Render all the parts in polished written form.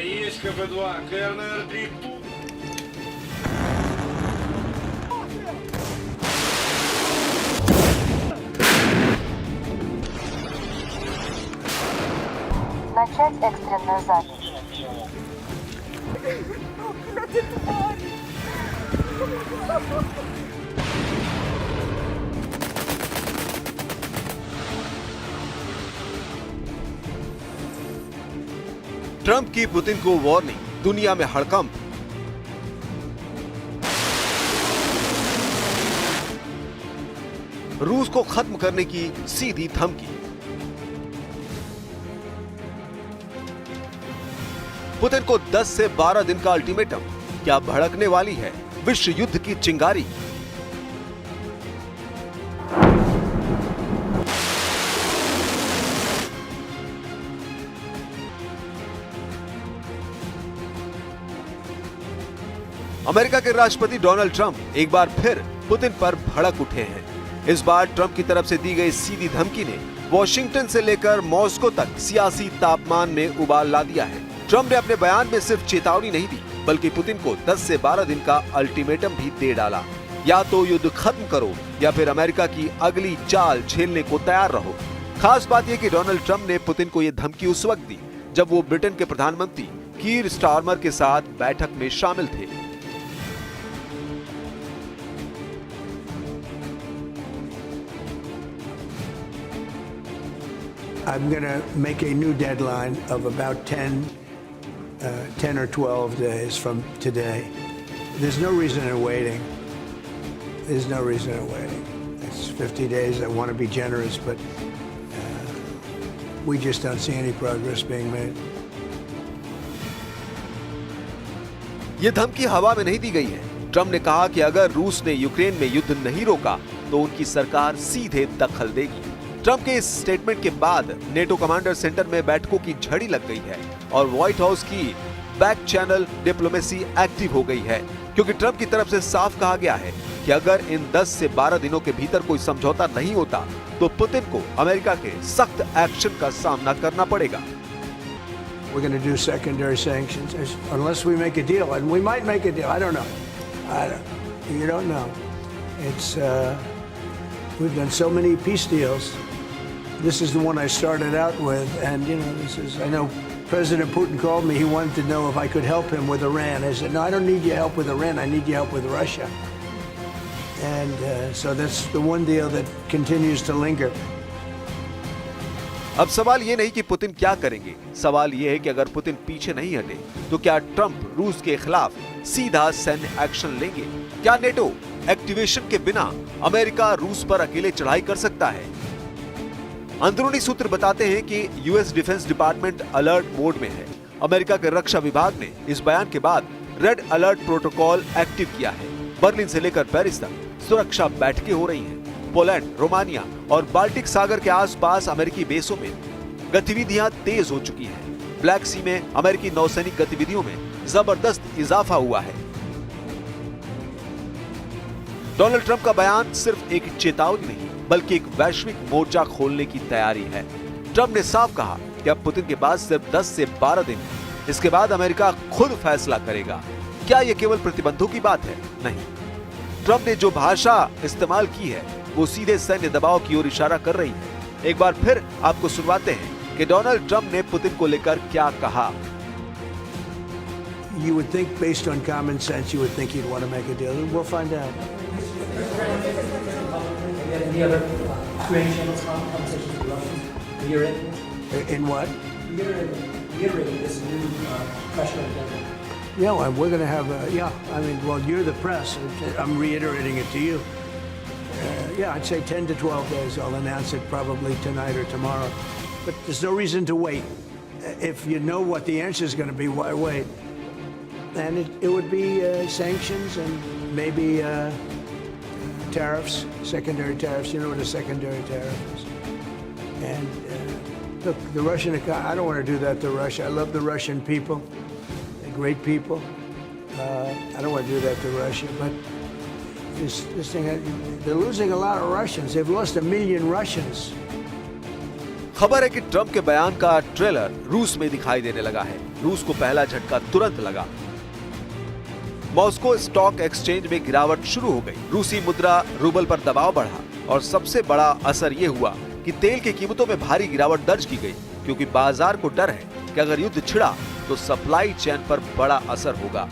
есть КП-2, КРНР-3. Начать экстренную запись. Trump की Putin को warning, दुनिया में हड़कंप। रूस को खत्म करने की सीधी धमकी। पुतिन को 10 से 12 दिन का अल्टीमेटम, क्या भड़कने वाली है विश्व युद्ध की चिंगारी? अमेरिका के राष्ट्रपति डोनाल्ड ट्रंप एक बार फिर पुतिन पर भड़क उठे हैं। इस बार ट्रंप की तरफ से दी गई सीधी धमकी ने वॉशिंगटन से लेकर मॉस्को तक सियासी तापमान में उबाल ला दिया है। ट्रंप ने अपने बयान में सिर्फ चेतावनी नहीं दी, बल्कि पुतिन को 10 से 12 दिन का अल्टीमेटम भी दे डाला। या तो युद्ध खत्म करो या फिर अमेरिका की अगली चाल झेलने को तैयार रहो। खास बात यह कि डोनाल्ड ट्रंप ने पुतिन को यह धमकी उस वक्त दी जब वो ब्रिटेन के प्रधानमंत्री कीर स्टारमर के साथ बैठक में शामिल थे। I'm going to make a new deadline of about 10 or 12 days from today. There's no reason in waiting. There's no reason in waiting. It's 50 days. I want to be generous, but we just don't see any progress being made. ये धमकी हवा में नहीं दी गई है। Trump ने कहा कि अगर रूस ने यूक्रेन में युद्ध नहीं रोका तो उनकी सरकार सीधे दखल देगी। ट्रंप के इस स्टेटमेंट के बाद नेटो कमांडर सेंटर में बैठकों की झड़ी लग गई है और व्हाइट हाउस की बैक चैनल डिप्लोमेसी एक्टिव हो गई है, क्योंकि ट्रंप की तरफ से साफ कहा गया है कि अगर इन 10 से 12 दिनों के भीतर कोई समझौता नहीं होता तो पुतिन को अमेरिका के सख्त एक्शन का सामना करना पड़ेगा। We're going to do secondary sanctions unless we make a deal, and we might make a deal. I don't know. You don't know. It's we've done so many peace deals. This is the one I started out with, and this is. I know President Putin called me. He wanted to know if I could help him with Iran. I said, no, I don't need your help with Iran. I need your help with Russia. And so that's the one deal that continues to linger. अब सवाल ये नहीं कि Putin क्या करेंगे, सवाल ये है कि अगर पुतिन पीछे नहीं हटे तो क्या ट्रंप रूस के खिलाफ सीधा सैन्य एक्शन लेंगे? क्या नेटो एक्टिवेशन के बिना अमेरिका रूस पर अकेले चढ़ाई कर सकता है? अंदरूनी सूत्र बताते हैं कि US defence department alert mode में है। अमेरिका के रक्षा विभाग ने इस बयान के बाद रेड अलर्ट प्रोटोकॉल एक्टिव किया है। बर्लिन से लेकर पेरिस तक सुरक्षा बैठकें हो रही हैं। पोलैंड, रोमानिया और बाल्टिक सागर के आसपास अमेरिकी बेसों में गतिविधियां तेज हो चुकी हैं। ब्लैक सी में अमेरिकी नौसैनिक गतिविधियों में जबरदस्त इजाफा हुआ है। डोनाल्ड ट्रंप का बयान सिर्फ एक चेतावनी नहीं बल्कि एक वैश्विक मोर्चा खोलने की तैयारी है। ट्रंप ने साफ कहा कि अब पुतिन के पास सिर्फ 10 से 12 दिन है। इसके बाद अमेरिका खुद फैसला करेगा। क्या यह केवल प्रतिबंधों की बात है? नहीं। ट्रंप ने जो भाषा इस्तेमाल की है वो सीधे सैन्य दबाव की ओर इशारा कर रही है। एक बार फिर आपको सुनवाते हैं कि डोनाल्ड ट्रंप ने पुतिन को लेकर क्या कहा। You would think, based on common sense, you would think he'd want to make a deal. We'll find out. Any other two-channel conversations with Russians? Reiterating? In what? Reiterating this new pressure agenda. Yeah, well, we're going to have I mean, well, you're the press. I'm reiterating it to you. Yeah, I'd say 10 to 12 days. I'll announce it probably tonight or tomorrow. But there's no reason to wait. If you know what the answer is going to be, why wait? And it would be sanctions and maybe tariffs, secondary tariffs. You know what a secondary tariff is. And look, the Russian economy, I don't want to do that to Russia. I love the Russian people. They're great people. I don't want to do that to Russia. But this thing, they're losing a lot of Russians. They've lost 1 million Russians. खबर है कि Trump के बयान का trailer रूस में दिखाई देने लगा है। रूस को पहला झटका तुरंत लगा। मॉस्को स्टॉक एक्सचेंज में गिरावट शुरू हो गई। रूसी मुद्रा रूबल पर दबाव बढ़ा और सबसे बड़ा असर ये हुआ कि तेल की कीमतों में भारी गिरावट दर्ज की गई, क्योंकि बाजार को डर है कि अगर युद्ध छिड़ा तो सप्लाई चेन पर बड़ा असर होगा।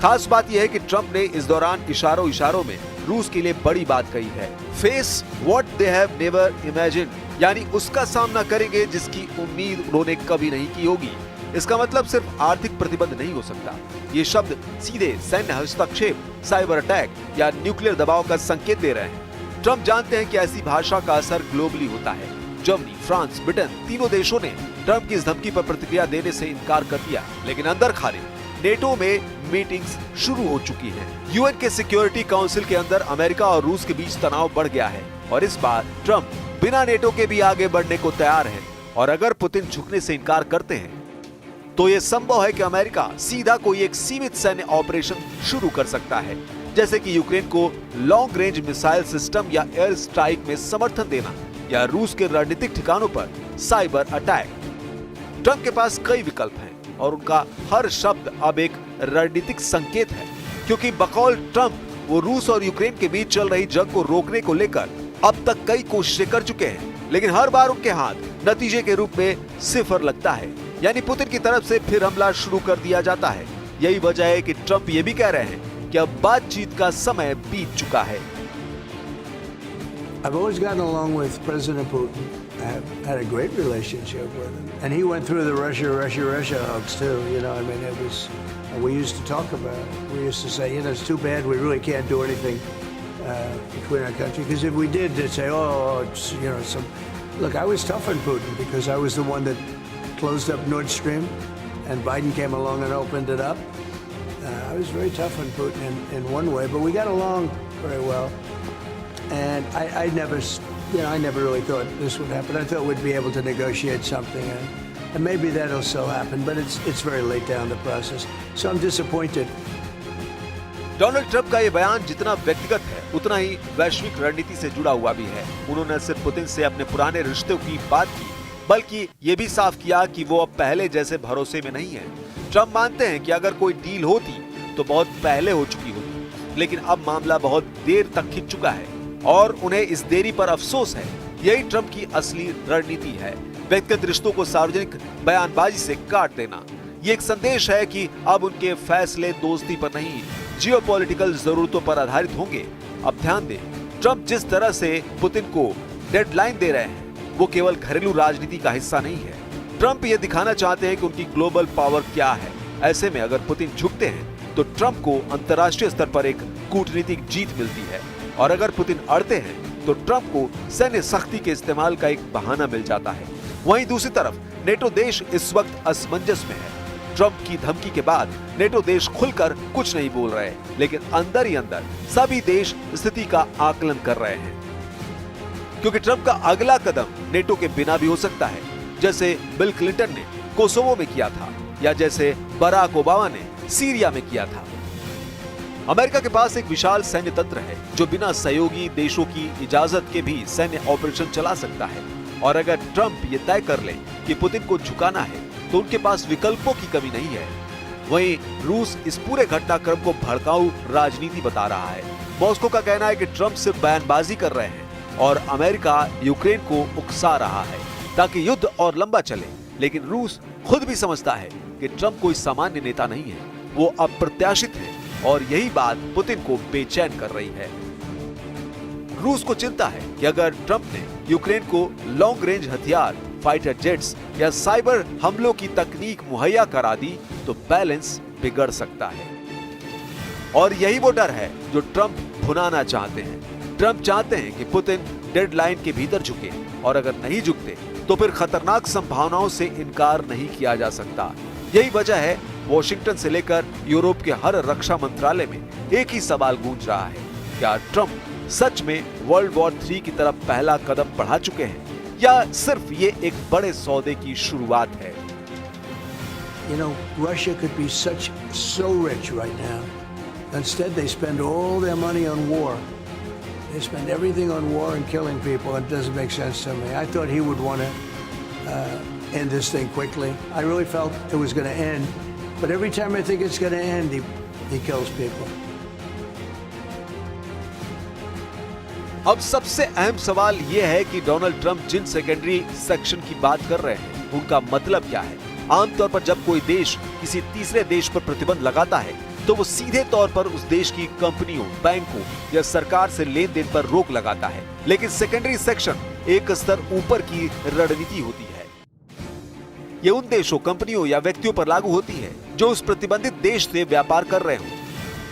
खास बात यह है कि ट्रंप ने इस दौरान इशारों में रूस के लिए बड़ी बात कही है। Face what they have never imagined, यानी उसका सामना करेंगे जिसकी उम्मीद उन्होंने कभी नहीं की होगी। इसका मतलब सिर्फ आर्थिक प्रतिबंध नहीं हो सकता। ये शब्द सीधे सैन्य हस्तक्षेप, साइबर अटैक या न्यूक्लियर दबाव का संकेत दे रहे हैं। ट्रंप जानते हैं कि ऐसी भाषा का असर ग्लोबली होता है। जर्मनी, फ्रांस, ब्रिटेन तीनों देशों ने ट्रंप की इस धमकी पर प्रतिक्रिया देने से इनकार कर दिया, लेकिन अंदर खाने नेटो में मीटिंग्स शुरू हो चुकी हैं। यूएन के सिक्योरिटी काउंसिल के अंदर अमेरिका और रूस के बीच तनाव बढ़ गया है और इस बार ट्रंप बिना नेटो के भी आगे बढ़ने को तैयार है। और अगर पुतिन झुकने से इनकार करते हैं तो यह संभव है कि अमेरिका सीधा कोई एक सीमित सैन्य ऑपरेशन शुरू कर सकता है, जैसे कि यूक्रेन को लॉन्ग रेंज मिसाइल सिस्टम या एयर स्ट्राइक में समर्थन देना या रूस के रणनीतिक ठिकानों पर साइबर अटैक। ट्रंप के पास कई विकल्प हैं और उनका हर शब्द अब एक रणनीतिक संकेत है, क्योंकि बकौल ट्रंप वो रूस और यूक्रेन के बीच चल रही जंग को रोकने को लेकर अब तक कई कोशिशें कर चुके हैं, लेकिन हर बार उनके हाथ नतीजे के रूप में सिफर लगता है, यानी पुतिन की तरफ से फिर हमला शुरू कर दिया जाता है। यही वजह है कि ट्रंप ये भी कह रहे हैं कि अब बातचीत का समय बीत चुका है। I've always gotten along with President Putin. I've had a great relationship with him. And he went through the Russia hoax too. You know, I mean, it was, we used to talk about it. We used to say, you know, it's too bad we really can't do anything between our country. Because if we did, they'd say, oh, it's, you know, some. Look, I was tough on Putin because I was the one that closed up Nord Stream and Biden came along and opened it up. I was very tough on Putin in one way, but we got along very well. And I never, you know, I never really thought this would happen. I thought we'd be able to negotiate something, and maybe that'll still happen. But it's very late down the process, so I'm disappointed. Donald Trump का ये बयान जितना व्यक्तिगत है उतना ही वैश्विक रणनीति से जुड़ा हुआ भी है। उन्होंने सिर्फ पुतिन से अपने पुराने रिश्तों की बात की, बल्कि ये भी साफ किया कि वो अब पहले जैसे भरोसे में नहीं है। ट्रंप मानते हैं कि अगर कोई डील होती तो बहुत पहले हो चुकी होती, लेकिन अब मामला बहुत देर तक खिंच चुका है और उन्हें इस देरी पर अफसोस है। यही ट्रंप की असली रणनीति है, व्यक्तिगत रिश्तों को सार्वजनिक बयानबाजी से काट देना। ये एक संदेश है कि अब उनके फैसले दोस्ती पर नहीं, जियोपॉलिटिकल जरूरतों पर आधारित होंगे। अब ध्यान दें, ट्रंप जिस तरह से पुतिन को डेडलाइन दे रहे हैं वो केवल घरेलू राजनीति का हिस्सा नहीं है। ट्रंप ये दिखाना चाहते हैं कि उनकी ग्लोबल पावर क्या है। ऐसे में अगर पुतिन झुकते हैं तो ट्रंप को अंतर्राष्ट्रीय स्तर पर एक कूटनीतिक जीत मिलती है, और अगर पुतिन अड़ते हैं तो ट्रंप को सैन्य सख्ती के इस्तेमाल का एक बहाना मिल जाता है। वहीं दूसरी तरफ नेटो देश इस वक्त असमंजस में है। ट्रंप की धमकी के बाद नेटो देश खुलकर कुछ नहीं बोल रहे, लेकिन अंदर ही अंदर सभी देश स्थिति का आकलन कर रहे हैं, क्योंकि ट्रंप का अगला कदम नेटो के बिना भी हो सकता है, जैसे बिल क्लिंटन ने कोसोवो में किया था या जैसे बराक ओबामा ने सीरिया में किया था। अमेरिका के पास एक विशाल सैन्य तंत्र है जो बिना सहयोगी देशों की इजाजत के भी सैन्य ऑपरेशन चला सकता है, और अगर ट्रंप ये तय कर ले कि पुतिन को झुकाना है तो उनके पास विकल्पों की कमी नहीं है। वहीं रूस इस पूरे घटनाक्रम को भड़काऊ राजनीति बता रहा है। मॉस्को का कहना है कि ट्रंप सिर्फ बयानबाजी कर रहे हैं और अमेरिका यूक्रेन को उकसा रहा है ताकि युद्ध और लंबा चले, लेकिन रूस खुद भी समझता है कि ट्रंप कोई सामान्य नेता नहीं है, वो अप्रत्याशित है, और यही बात पुतिन को बेचैन कर रही है। रूस को चिंता है कि अगर ट्रंप ने यूक्रेन को लॉन्ग रेंज हथियार, फाइटर जेट्स या साइबर हमलों की तकनीक मुहैया करा दी तो बैलेंस बिगड़ सकता है, और यही वो डर है जो ट्रंप भुनाना चाहते हैं। ट्रंप चाहते हैं कि पुतिन डेडलाइन के भीतर झुके, और अगर नहीं झुकते तो फिर खतरनाक संभावनाओं से इनकार नहीं किया जा सकता। यही वजह है वॉशिंगटन से लेकर यूरोप के हर रक्षा मंत्रालय में एक ही सवाल गूंज रहा है, क्या ट्रंप सच में वर्ल्ड वॉर 3 की तरफ पहला कदम बढ़ा चुके हैं, या सिर्फ ये एक बड़े सौदे की शुरुआत है? You know, Russia could be so rich right now. Instead, they spend all their money on war. They spend everything on war and killing people. It doesn't make sense to me. I thought he would want to end this thing quickly. I really felt it was going to end, but every time I think it's going to end, he kills people. अब सबसे अहम सवाल यह है कि Donald Trump जिन secondary section की बात कर रहे हैं उनका मतलब क्या है। आमतौर पर जब कोई देश किसी तीसरे देश पर प्रतिबंध लगाता है तो वो सीधे तौर पर उस देश की कंपनियों, बैंकों या सरकार से लेन देन पर रोक लगाता है, लेकिन सेकेंडरी सेक्शन एक स्तर ऊपर की रणनीति होती है। ये उन देशों, कंपनियों या व्यक्तियों पर लागू होती है जो उस प्रतिबंधित देश से व्यापार कर रहे हों।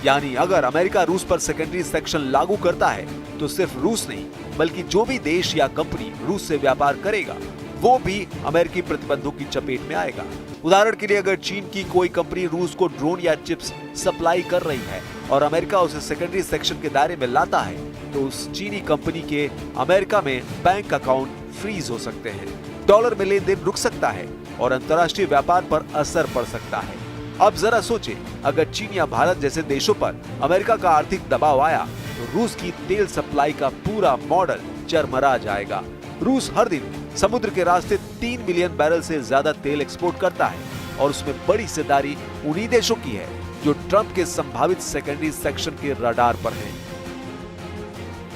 यानी अगर अमेरिका रूस पर सेकेंडरी सेक्शन लागू करता है तो सिर्फ रूस नहीं बल्कि जो भी देश या कंपनी रूस से व्यापार करेगा वो भी अमेरिकी प्रतिबंधों की चपेट में आएगा। उदाहरण के लिए अगर चीन की कोई कंपनी रूस को ड्रोन या चिप्स सप्लाई कर रही है और अमेरिका उसे सेकेंडरी सेक्शन के दायरे में लाता है तो उस चीनी कंपनी के अमेरिका में बैंक अकाउंट फ्रीज हो सकते हैं, डॉलर में लेन देन रुक सकता है और अंतर्राष्ट्रीय व्यापार पर असर पड़ सकता है। अब जरा सोचे, अगर चीन या भारत जैसे देशों पर अमेरिका का आर्थिक दबाव आया तो रूस की तेल सप्लाई का पूरा मॉडल चरमरा जाएगा। रूस हर दिन समुद्र के रास्ते 3 मिलियन बैरल से ज्यादा तेल एक्सपोर्ट करता है और उसमें बड़ी हिस्सेदारी उन्हीं देशों की है जो ट्रंप के संभावित सेकेंडरी सेक्शन के रडार पर हैं।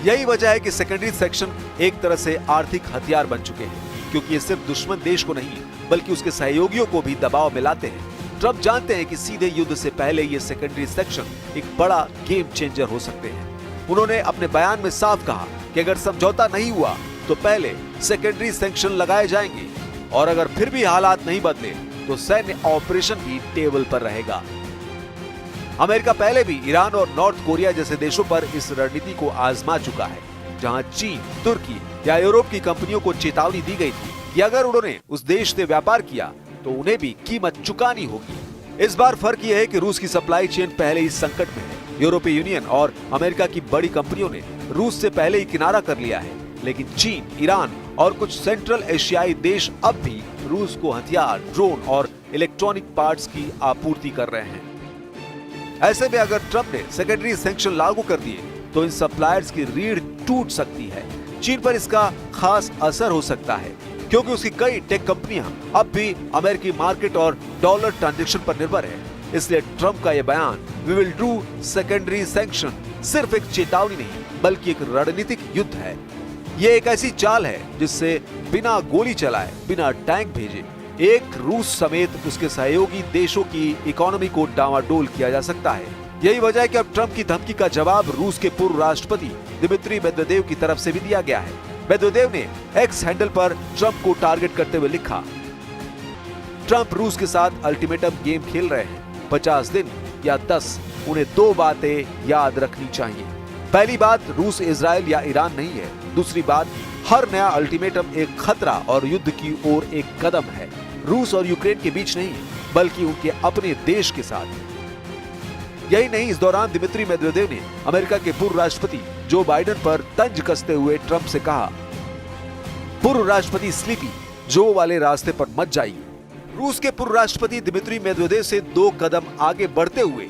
यही वजह है कि सेकेंडरी सेक्शन एक तरह से आर्थिक हथियार बन चुके हैं, क्योंकि ये सिर्फ दुश्मन देश को नहीं बल्कि उसके सहयोगियों को भी दबाव में लाते हैं। ट्रंप जानते हैं कि सीधे युद्ध से पहले ये सेकेंडरी सेक्शन एक बड़ा गेम चेंजर हो सकते हैं। उन्होंने अपने बयान में साफ कहा कि अगर समझौता नहीं हुआ तो पहले सेकेंडरी सेक्शन लगाए जाएंगे और अगर फिर भी हालात नहीं बदले तो सैन्य ऑपरेशन भी टेबल पर रहेगा। अमेरिका पहले भी ईरान और नॉर्थ कोरिया जैसे देशों पर इस रणनीति को आजमा चुका है, जहां चीन, तुर्की या यूरोप की कंपनियों को चेतावनी दी गई थी कि अगर उन्होंने उस देश से व्यापार किया तो उन्हें भी कीमत चुकानी होगी। इस बार फर्क यह है कि रूस की सप्लाई चेन पहले ही संकट में है। यूरोपीय यूनियन और अमेरिका की बड़ी कंपनियों ने रूस से पहले ही किनारा कर लिया है, लेकिन चीन, ईरान और कुछ सेंट्रल एशियाई देश अब भी रूस को हथियार, ड्रोन और इलेक्ट्रॉनिक पार्ट्स की आपूर्ति कर रहे हैं। ऐसे में अगर ट्रंप ने सेकेंडरी सैंक्शन लागू कर दिए तो इन सप्लायर्स की रीढ़ टूट सकती है। चीन पर इसका खास असर हो सकता है क्योंकि उसकी कई टेक कंपनियां अब भी अमेरिकी मार्केट और डॉलर ट्रांजैक्शन पर निर्भर है। इसलिए ट्रंप का यह बयान, we will do secondary sanction, सिर्फ एक चेतावनी नहीं बल्कि एक रणनीतिक युद्ध है। ये एक ऐसी चाल है जिससे बिना गोली चलाए, बिना टैंक भेजे एक रूस समेत उसके सहयोगी देशों की इकोनॉमी को डामाडोल किया जा सकता है। यही वजह है कि अब ट्रंप की धमकी का जवाब रूस के पूर्व राष्ट्रपति दिमित्री मेदवेदेव की तरफ से भी दिया गया है। मेदवेदेव ने एक्स हैंडल पर ट्रंप को टारगेट करते हुए लिखा, ट्रंप रूस के साथ अल्टीमेटम गेम खेल रहे हैं। 50 दिन या 10, उन्हें 2 बातें याद रखनी चाहिए। पहली बात, रूस इजराइल या ईरान नहीं है। दूसरी बात, हर नया अल्टीमेटम एक खतरा और युद्ध की ओर एक कदम है, रूस और यूक्रेन के बीच नहीं बल्कि उनके अपने देश के साथ। यही नहीं, इस दौरान दिमित्री मेदवेदेव ने अमेरिका के पूर्व राष्ट्रपति जो बाइडेन पर तंज कसते हुए ट्रंप से कहा, पूर्व राष्ट्रपति स्लीपी जो वाले रास्ते पर मत जाइए। रूस के पूर्व राष्ट्रपति दिमित्री मेदवेदेव से 2 कदम आगे बढ़ते हुए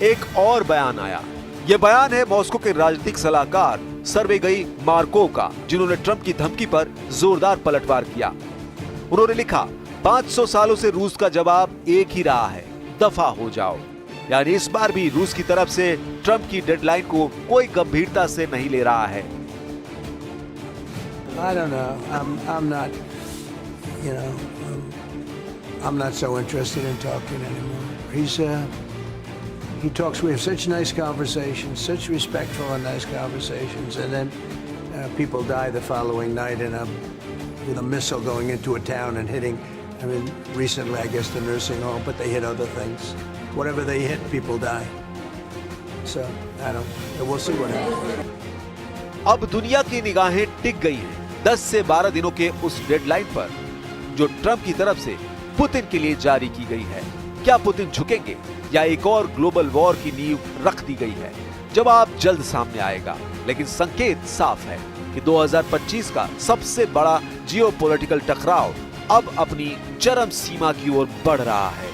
एक और बयान आया। यह बयान है मॉस्को के राजनीतिक सलाहकार सर्गेई मार्कोव का, जिन्होंने ट्रंप की धमकी पर जोरदार पलटवार किया। उन्होंने लिखा, 500 सालों से रूस का जवाब एक ही रहा है, दफा हो जाओ। यानी इस बार भी रूस की तरफ से ट्रंप की डेडलाइन को कोई गंभीरता से नहीं ले रहा है। I don't know. I'm not, you know, I'm not so interested in talking anymore. He talks. We have such nice conversations, such respectful and nice conversations, and then people die the following night with a missile going into a town and hitting. I mean, recently, I guess the nursing home, but they hit other things. Whatever they hit, people die. So I don't. We'll see what happens. अब दुनिया की निगाहें टिक गई हैं 10 से 12 दिनों के उस डेडलाइन पर जो ट्रंप की तरफ से पुतिन के लिए जारी की गई है। क्या पुतिन झुकेंगे या एक और ग्लोबल वॉर की नींव रख दी गई है? जवाब जल्द सामने आएगा, लेकिन संकेत साफ है कि 2025 का सबसे बड़ा जियोपॉलिटिकल टकराव अब अपनी चरम सीमा की ओर बढ़ रहा है।